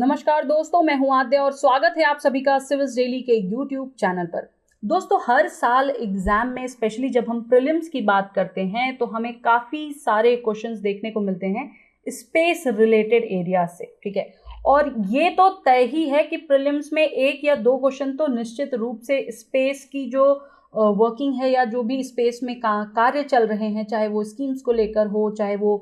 नमस्कार दोस्तों, मैं हूं आद्या और स्वागत है आप सभी का सिविल्स डेली के यूट्यूब चैनल पर। दोस्तों, हर साल एग्जाम में स्पेशली जब हम प्रीलिम्स की बात करते हैं तो हमें काफ़ी सारे क्वेश्चंस देखने को मिलते हैं स्पेस रिलेटेड एरिया से। ठीक है, और ये तो तय ही है कि प्रीलिम्स में एक या दो क्वेश्चन तो निश्चित रूप से स्पेस की जो वर्किंग है या जो भी स्पेस में कार्य चल रहे हैं, चाहे वो स्कीम्स को लेकर हो, चाहे वो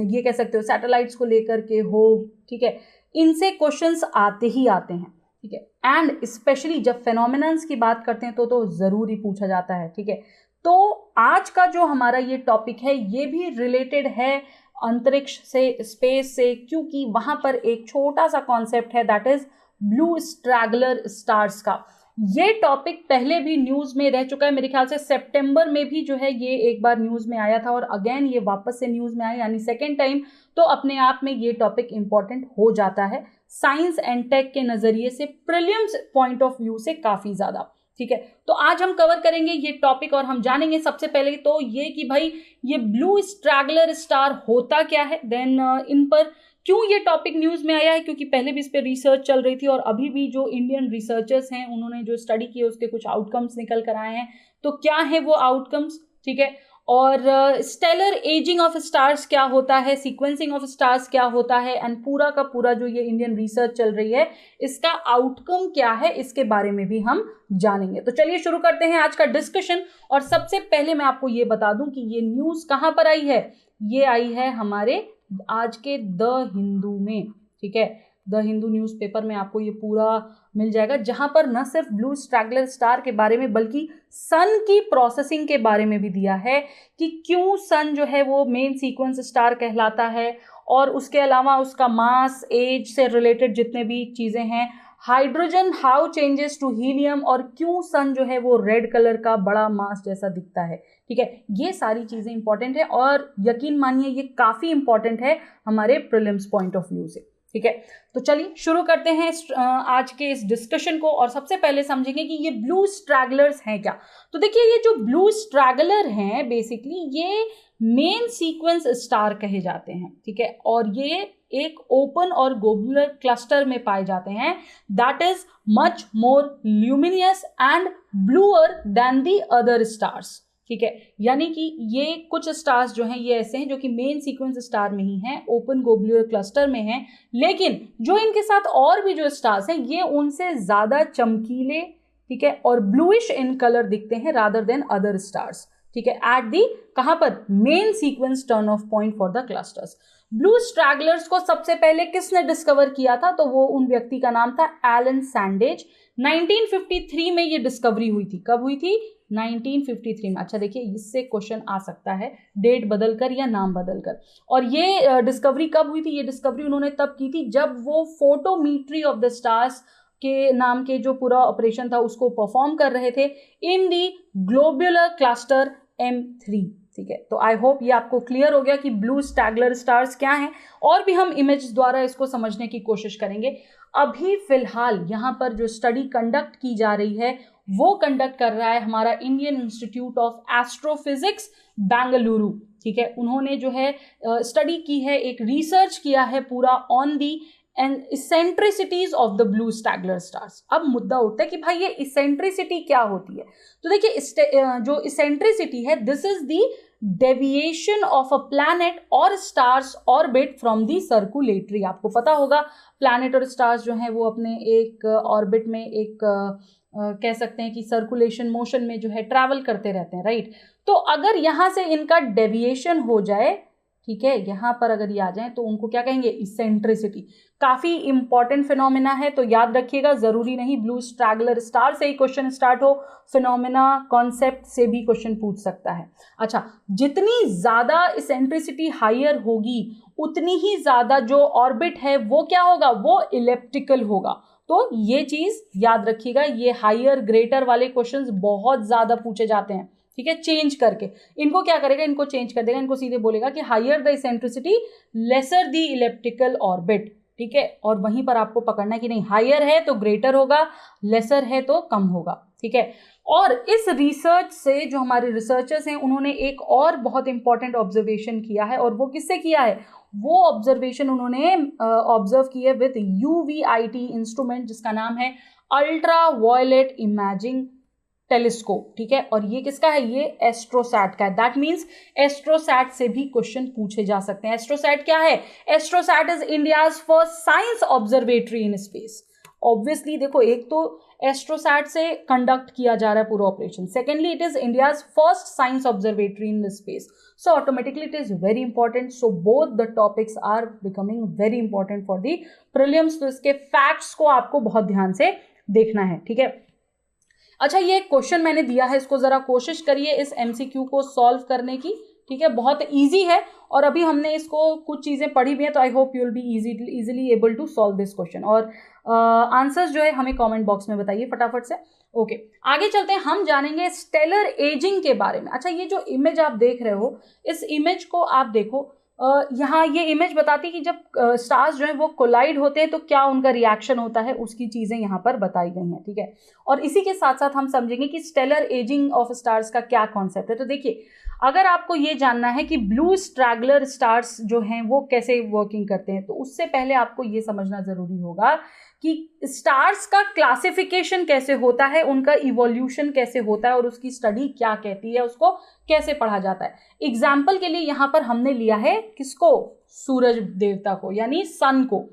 ये कह सकते हो सैटेलाइट्स को लेकर के हो। ठीक है, इनसे क्वेश्चंस आते ही आते हैं। ठीक है, एंड स्पेशली जब फेनोमेनन्स की बात करते हैं तो ज़रूर ही पूछा जाता है। ठीक है, तो आज का जो हमारा ये टॉपिक है ये भी रिलेटेड है अंतरिक्ष से, स्पेस से, क्योंकि वहाँ पर एक छोटा सा कॉन्सेप्ट है that is blue straggler stars का। ये टॉपिक पहले भी न्यूज़ में रह चुका है, मेरे ख्याल से सितंबर में भी जो है ये एक बार न्यूज़ में आया था और अगेन ये वापस से न्यूज़ में आया, यानी सेकेंड टाइम। तो अपने आप में ये टॉपिक इंपॉर्टेंट हो जाता है साइंस एंड टेक के नज़रिए से, प्रीलिम्स पॉइंट ऑफ व्यू से काफ़ी ज़्यादा। ठीक है, तो आज हम कवर करेंगे ये टॉपिक और हम जानेंगे सबसे पहले तो ये कि भाई ये ब्लू स्ट्रैगलर स्टार होता क्या है, देन इन पर क्यों ये टॉपिक न्यूज़ में आया है, क्योंकि पहले भी इस पर रिसर्च चल रही थी और अभी भी जो इंडियन रिसर्चर्स हैं उन्होंने जो स्टडी की है उसके कुछ आउटकम्स निकल कर आए हैं। तो क्या है वो आउटकम्स, ठीक है, और स्टेलर एजिंग ऑफ स्टार्स क्या होता है, सीक्वेंसिंग ऑफ स्टार्स क्या होता है, एंड पूरा का पूरा जो ये इंडियन रिसर्च चल रही है इसका आउटकम क्या है, इसके बारे में भी हम जानेंगे। तो चलिए शुरू करते हैं आज का डिस्कशन। और सबसे पहले मैं आपको ये बता दूं कि ये न्यूज़ कहाँ पर आई है। ये आई है हमारे आज के द हिंदू में। ठीक है, द हिंदू न्यूज़पेपर में आपको ये पूरा मिल जाएगा, जहां पर न सिर्फ ब्लू स्ट्रैगलर स्टार के बारे में बल्कि सन की प्रोसेसिंग के बारे में भी दिया है कि क्यों सन जो है वो मेन सीक्वेंस स्टार कहलाता है, और उसके अलावा उसका मास, एज से रिलेटेड जितने भी चीज़ें हैं, hydrogen how changes to helium, और क्यों सन जो है वो रेड कलर का बड़ा मास जैसा दिखता है। ठीक है, ये सारी चीज़ें इंपॉर्टेंट है और यकीन मानिए ये काफ़ी इंपॉर्टेंट है हमारे प्रीलिम्स पॉइंट ऑफ व्यू से। ठीक है, तो चलिए शुरू करते हैं आज के इस डिस्कशन को और सबसे पहले समझेंगे कि ये ब्लू स्ट्रैगलर्स हैं क्या। तो देखिए, ये जो ब्लू स्ट्रैगलर हैं बेसिकली ये मेन सीक्वेंस स्टार कहे जाते हैं। ठीक है, और ये एक ओपन और ग्लोबुलर क्लस्टर में पाए जाते हैं that is much more luminous and bluer than the other stars. ठीक है, यानी कि ये कुछ स्टार्स जो हैं ये ऐसे हैं जो कि मेन सीक्वेंस स्टार में ही हैं, ओपन ग्लोबुलर क्लस्टर में हैं, लेकिन जो इनके साथ और भी जो स्टार्स हैं ये उनसे ज़्यादा चमकीले, ठीक है, और ब्लूइश इन कलर दिखते हैं रादर देन अदर स्टार्स। ठीक है, एट दी कहां पर main sequence turn off point for the clusters. Blue stragglers को सबसे पहले किसने डिस्कवर किया था, तो वो उन व्यक्ति का नाम था एलन सैंडेज। 1953 में ये डिस्कवरी हुई थी। कब हुई थी? 1953 में। अच्छा देखिए, इससे क्वेश्चन आ सकता है डेट बदलकर या नाम बदलकर। और ये डिस्कवरी कब हुई थी? ये डिस्कवरी उन्होंने तब की थी जब वो फोटोमीट्री ऑफ द स्टार्स के नाम के जो पूरा ऑपरेशन था उसको परफॉर्म कर रहे थे इन दी ग्लोबुलर क्लस्टर M3। ठीक है, तो आई होप ये आपको क्लियर हो गया कि ब्लू स्ट्रैगलर स्टार्स क्या हैं, और भी हम इमेज द्वारा इसको समझने की कोशिश करेंगे। अभी फिलहाल यहाँ पर जो स्टडी कंडक्ट की जा रही है वो कंडक्ट कर रहा है हमारा Indian institute of astrophysics Bengaluru. ठीक है, उन्होंने जो है स्टडी की है, एक रिसर्च किया है पूरा on the end eccentricities of the blue straggler stars. अब मुद्दा उठता है कि भाई ये इसेंट्रिसिटी क्या होती है। तो देखिए, जो इसेंट्रिसिटी है this is the deviation of a planet और stars orbit from the circulatory. आपको पता होगा प्लैनेट और स्टार्स जो हैं वो अपने एक ऑर्बिट में एक कह सकते हैं कि सर्कुलेशन मोशन में जो है ट्रैवल करते रहते हैं, राइट। तो अगर यहाँ से इनका डेविएशन हो जाए, ठीक है, यहाँ पर अगर ये आ जाए तो उनको क्या कहेंगे? इसेंट्रिसिटी। काफ़ी इंपॉर्टेंट फिनोमेना है, तो याद रखिएगा, ज़रूरी नहीं ब्लू स्ट्रैगलर स्टार से ही क्वेश्चन स्टार्ट हो, फिनोमेना कॉन्सेप्ट से भी क्वेश्चन पूछ सकता है। अच्छा, जितनी ज़्यादा इसेंट्रिसिटी हायर होगी उतनी ही ज़्यादा जो ऑर्बिट है वो क्या होगा? वो इलेप्टिकल होगा। तो ये चीज़ याद रखिएगा, ये हायर ग्रेटर वाले क्वेश्चंस बहुत ज़्यादा पूछे जाते हैं। ठीक है, चेंज करके इनको क्या करेगा? इनको चेंज कर देगा, इनको सीधे बोलेगा कि higher the eccentricity lesser the elliptical orbit. ठीक है, और वहीं पर आपको पकड़ना है कि नहीं, हायर है तो ग्रेटर होगा, लेसर है तो कम होगा। ठीक है, और इस रिसर्च से जो हमारे रिसर्चर्स हैं उन्होंने एक और बहुत इंपॉर्टेंट ऑब्जर्वेशन किया है, और वो किससे किया है, वो ऑब्जर्वेशन उन्होंने ऑब्जर्व की है विद UVIT इंस्ट्रूमेंट जिसका नाम है अल्ट्रा वायलेट इमेजिंग टेलीस्कोप, ठीक है। और ये किसका है, ये एस्ट्रोसैट का है। दैट मीन्स एस्ट्रोसैट से भी क्वेश्चन पूछे जा सकते हैं। एस्ट्रोसैट क्या है, AstroSat is India's first science observatory in space. Obviously देखो, एक तो एस्ट्रोसैट से कंडक्ट किया जा रहा है पूरा operation, secondly it is India's first science observatory in space, so automatically it is very important. So both the topics are becoming very important for the prelims. तो इसके फैक्ट्स को आपको बहुत ध्यान से देखना है, ठीक है। अच्छा, ये क्वेश्चन मैंने दिया है, इसको जरा कोशिश करिए इस MCQ को सॉल्व करने की, ठीक है। बहुत इजी है और अभी हमने इसको कुछ चीजें पढ़ी भी हैं, तो I hope you will be easily able to solve this question. और आंसर्स जो है हमें कमेंट बॉक्स में बताइए फटाफट से। ओके, आगे चलते हैं, हम जानेंगे स्टेलर एजिंग के बारे में। अच्छा, ये जो इमेज आप देख रहे हो, इस इमेज को आप देखो, यहाँ ये इमेज बताती है कि जब स्टार्स जो है वो कोलाइड होते हैं तो क्या उनका रिएक्शन होता है, उसकी चीज़ें यहाँ पर बताई गई हैं, ठीक है। और इसी के साथ साथ हम समझेंगे कि स्टेलर एजिंग ऑफ स्टार्स का क्या कॉन्सेप्ट है। तो देखिए, अगर आपको ये जानना है कि ब्लू स्ट्रैगलर स्टार्स जो हैं वो कैसे वर्किंग करते हैं, तो उससे पहले आपको ये समझना ज़रूरी होगा कि स्टार्स का क्लासिफिकेशन कैसे होता है, उनका इवोल्यूशन कैसे होता है और उसकी स्टडी क्या कहती है, उसको कैसे पढ़ा जाता है। एग्जाम्पल के लिए यहाँ पर हमने लिया है किसको, सूरज देवता को, यानी सन को।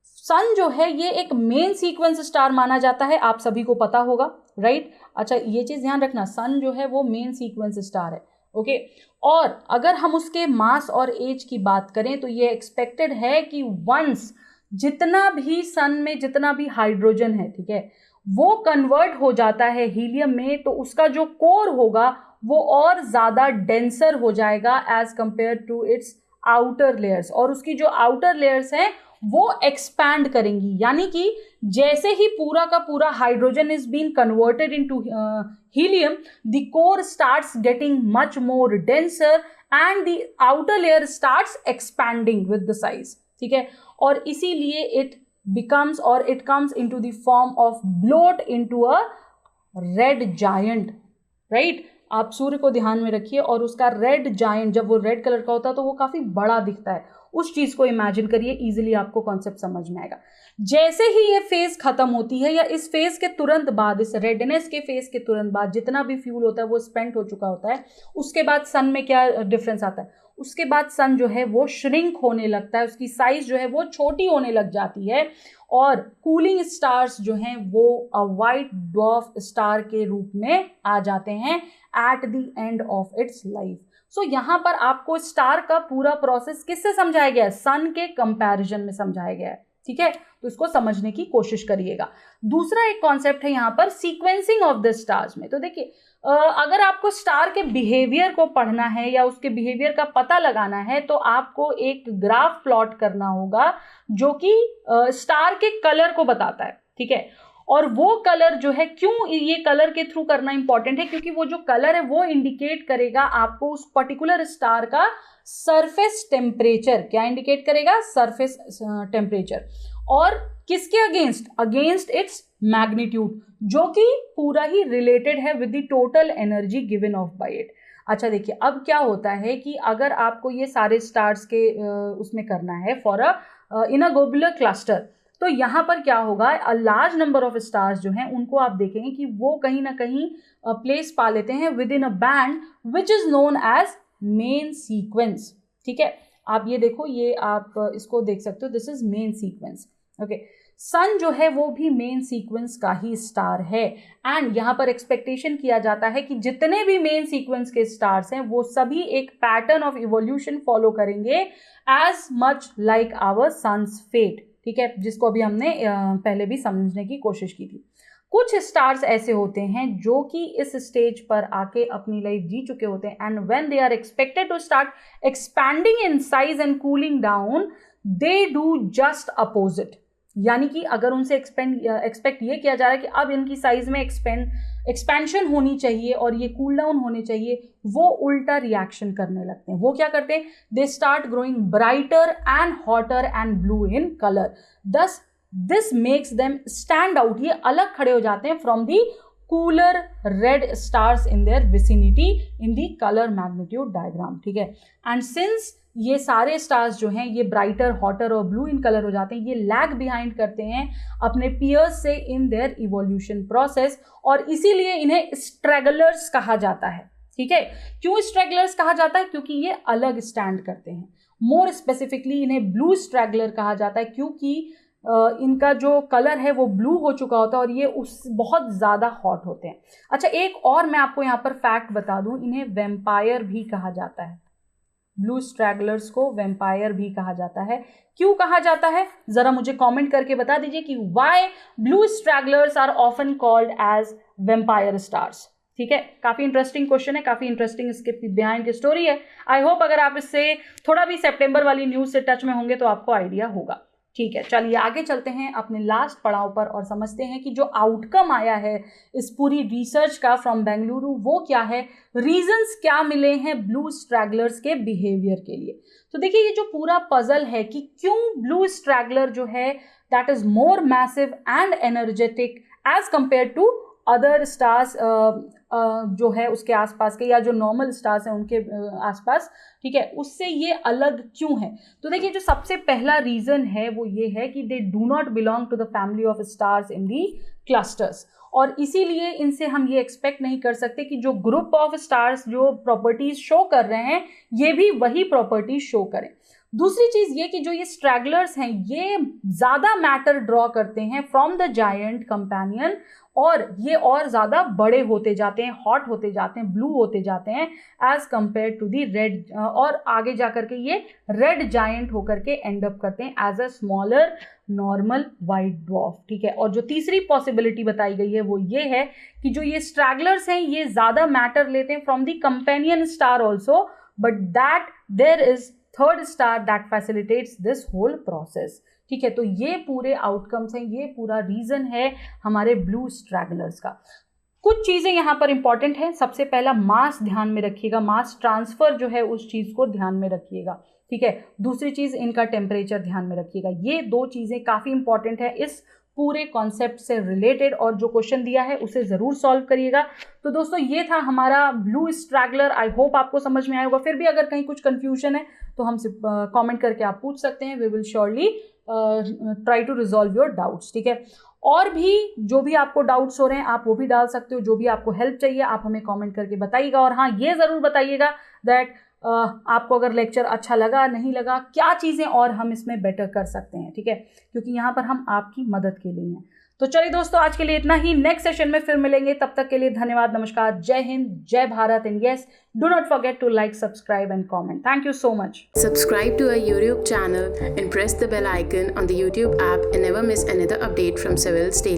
सन जो है ये एक मेन सीक्वेंस स्टार माना जाता है, आप सभी को पता होगा, राइट। अच्छा, ये चीज़ ध्यान रखना, सन जो है वो मेन सीक्वेंस स्टार है, ओके। और अगर हम उसके मास और एज की बात करें तो ये एक्सपेक्टेड है कि वंस जितना भी सन में जितना भी हाइड्रोजन है, ठीक है, वो कन्वर्ट हो जाता है हीलियम में, तो उसका जो कोर होगा वो और ज़्यादा डेंसर हो जाएगा as compare to its outer layers, और उसकी जो आउटर लेयर्स हैं वो एक्सपैंड करेंगी। यानी कि जैसे ही पूरा का पूरा hydrogen is been converted into helium, the core starts getting much more denser and the outer layer starts expanding with the size, ठीक है। और इसीलिए इट बिकम्स और it comes into the form of bloat into a red giant, right. आप सूर्य को ध्यान में रखिए और उसका रेड जायंट, जब वो रेड कलर का होता है तो वो काफी बड़ा दिखता है, उस चीज को इमेजिन करिए, इजीली आपको कॉन्सेप्ट समझ में आएगा। जैसे ही ये फेज खत्म होती है या इस फेज के तुरंत बाद, इस रेडनेस के फेज के तुरंत बाद जितना भी फ्यूल होता है वो स्पेंट हो चुका होता है, उसके बाद सन में क्या डिफरेंस आता है, उसके बाद सन जो है वो श्रिंक होने लगता है, उसकी साइज जो है वो छोटी होने लग जाती है, और कूलिंग स्टार्स जो हैं वो अ वाइट ड्वार्फ स्टार के रूप में आ जाते हैं at the end of its life. So यहाँ पर आपको स्टार का पूरा प्रोसेस किससे समझाया गया है, सन के कंपैरिजन में समझाया गया है, ठीक है। तो इसको समझने की कोशिश करिएगा। दूसरा एक कॉन्सेप्ट है यहाँ पर सीक्वेंसिंग ऑफ द स्टार्स में। तो देखिए, अगर आपको स्टार के बिहेवियर को पढ़ना है या उसके बिहेवियर का पता लगाना है तो आपको एक ग्राफ प्लॉट करना होगा जो कि स्टार के कलर को बताता है, ठीक है। और वो कलर जो है, क्यों ये कलर के थ्रू करना इंपॉर्टेंट है, क्योंकि वो जो कलर है वो इंडिकेट करेगा आपको उस पर्टिकुलर स्टार का सरफेस टेम्परेचर। क्या इंडिकेट करेगा, सरफेस टेम्परेचर, और किसके अगेंस्ट इट्स मैग्नीट्यूड, जो कि पूरा ही रिलेटेड है with the total energy given off by it. अच्छा देखिए, अब क्या होता है कि अगर आपको ये सारे स्टार्स के उसमें करना है for in a globular cluster, तो यहाँ पर क्या होगा, a large number of stars जो हैं उनको आप देखेंगे कि वो कहीं ना कहीं प्लेस पा लेते हैं with in a band which is known as main sequence, ठीक है। आप ये देखो, ये आप इसको देख सकते हो, this is main sequence, okay. Sun जो है वो भी मेन सीक्वेंस का ही स्टार है, एंड यहाँ पर एक्सपेक्टेशन किया जाता है कि जितने भी मेन सीक्वेंस के स्टार्स हैं वो सभी एक पैटर्न ऑफ इवोल्यूशन फॉलो करेंगे as much like our sun's fate, ठीक है, जिसको अभी हमने पहले भी समझने की कोशिश की थी। कुछ स्टार्स ऐसे होते हैं जो कि इस स्टेज पर आके अपनी लाइफ जी चुके होते हैं, and when they are expected to start expanding in size and cooling down, they do just opposite. यानी कि अगर उनसे एक्सपेक्ट ये किया जा रहा है कि अब इनकी साइज में एक्सपेंशन होनी चाहिए और ये कूल डाउन होने चाहिए, वो उल्टा रिएक्शन करने लगते हैं। वो क्या करते हैं, they start growing brighter and hotter and blue in colour, thus this makes them stand out, ये अलग खड़े हो जाते हैं from the cooler red stars in their vicinity in the color magnitude diagram, ठीक है। एंड सिंस ये सारे स्टार्स जो हैं ये ब्राइटर, हॉटर और ब्लू इन कलर हो जाते हैं, ये लैग बिहाइंड करते हैं अपने पियर्स से इन देयर इवोल्यूशन प्रोसेस, और इसीलिए इन्हें स्ट्रैगलर्स कहा जाता है, ठीक है। क्यों स्ट्रैगलर्स कहा जाता है? क्योंकि ये अलग स्टैंड करते हैं। मोर स्पेसिफिकली इन्हें ब्लू स्ट्रैगलर कहा जाता है क्योंकि इनका जो कलर है वो ब्लू हो चुका होता है और ये उस बहुत ज़्यादा हॉट होते हैं। अच्छा, एक और मैं आपको यहाँ पर फैक्ट बता दूँ, इन्हें वेम्पायर भी कहा जाता है। ब्लू स्ट्रैगलर्स को वेम्पायर भी कहा जाता है। क्यों कहा जाता है? ज़रा मुझे कमेंट करके बता दीजिए कि why blue stragglers are often called as vampire stars, ठीक है। काफ़ी इंटरेस्टिंग क्वेश्चन है, काफ़ी इंटरेस्टिंग इसके बिहाइंड की स्टोरी है। आई होप अगर आप इससे थोड़ा भी सितंबर वाली न्यूज़ से टच में होंगे तो आपको आइडिया होगा, ठीक है। चलिए आगे चलते हैं अपने लास्ट पड़ाव पर और समझते हैं कि जो आउटकम आया है इस पूरी रिसर्च का फ्रॉम बेंगलुरु वो क्या है, रीजंस क्या मिले हैं ब्लू स्ट्रैगलर्स के बिहेवियर के लिए। तो देखिए ये जो पूरा पजल है कि क्यों ब्लू स्ट्रैगलर जो है that is more massive and energetic as compare to other stars जो है उसके आसपास के, या जो नॉर्मल स्टार्स हैं उनके आसपास, ठीक है, उससे ये अलग क्यों है। तो देखिए जो सबसे पहला रीज़न है वो ये है कि they do not belong to the family of stars in the clusters, और इसीलिए इनसे हम ये एक्सपेक्ट नहीं कर सकते कि जो ग्रुप ऑफ स्टार्स जो प्रॉपर्टीज शो कर रहे हैं ये भी वही प्रॉपर्टीज शो करें। दूसरी चीज़ ये कि जो ये स्ट्रैगलर्स हैं ये ज़्यादा मैटर ड्रॉ करते हैं फ्रॉम द जायंट कंपेनियन, और ये और ज़्यादा बड़े होते जाते हैं, हॉट होते जाते हैं, ब्लू होते जाते हैं as compare to the red, और आगे जा करके ये रेड जायंट होकर के एंड अप करते हैं as a smaller normal white dwarf, ठीक है। और जो तीसरी पॉसिबिलिटी बताई गई है वो ये है कि जो ये स्ट्रैगलर्स हैं ये ज़्यादा मैटर लेते हैं from the companion star also, but that there is third star that facilitates this whole process, ठीक है। तो ये पूरे आउटकम्स हैं, ये पूरा रीज़न है हमारे ब्लू स्ट्रैगलर्स का। कुछ चीज़ें यहाँ पर इंपॉर्टेंट हैं। सबसे पहला मास ध्यान में रखिएगा, मास ट्रांसफ़र जो है उस चीज़ को ध्यान में रखिएगा, ठीक है। दूसरी चीज़ इनका टेम्परेचर ध्यान में रखिएगा। ये दो चीज़ें काफ़ी इंपॉर्टेंट है इस पूरे कॉन्सेप्ट से रिलेटेड, और जो क्वेश्चन दिया है उसे ज़रूर सॉल्व करिएगा। तो दोस्तों ये था हमारा ब्लू स्ट्रैगलर। आई होप आपको समझ में आया होगा। फिर भी अगर कहीं कुछ कन्फ्यूजन है तो हमसे कमेंट करके आप पूछ सकते हैं। We will surely try to resolve your doubts, ठीक है। और भी जो भी आपको डाउट्स हो रहे हैं आप वो भी डाल सकते हो, जो भी आपको हेल्प चाहिए आप हमें कमेंट करके बताइएगा। और हाँ, ये ज़रूर बताइएगा दैट आपको अगर लेक्चर अच्छा लगा, नहीं लगा, क्या चीज़ें और हम इसमें बेटर कर सकते हैं, ठीक है, क्योंकि यहाँ पर हम आपकी मदद के लिए हैं। तो चलिए दोस्तों आज के लिए इतना ही, नेक्स्ट सेशन में फिर मिलेंगे। तब तक के लिए धन्यवाद, नमस्कार, जय हिंद, जय Bharat, and yes, do not forget to like, subscribe and comment. Thank you so much. Subscribe to our YouTube channel and press the bell icon on the YouTube app and never miss another update from Civil's Daily.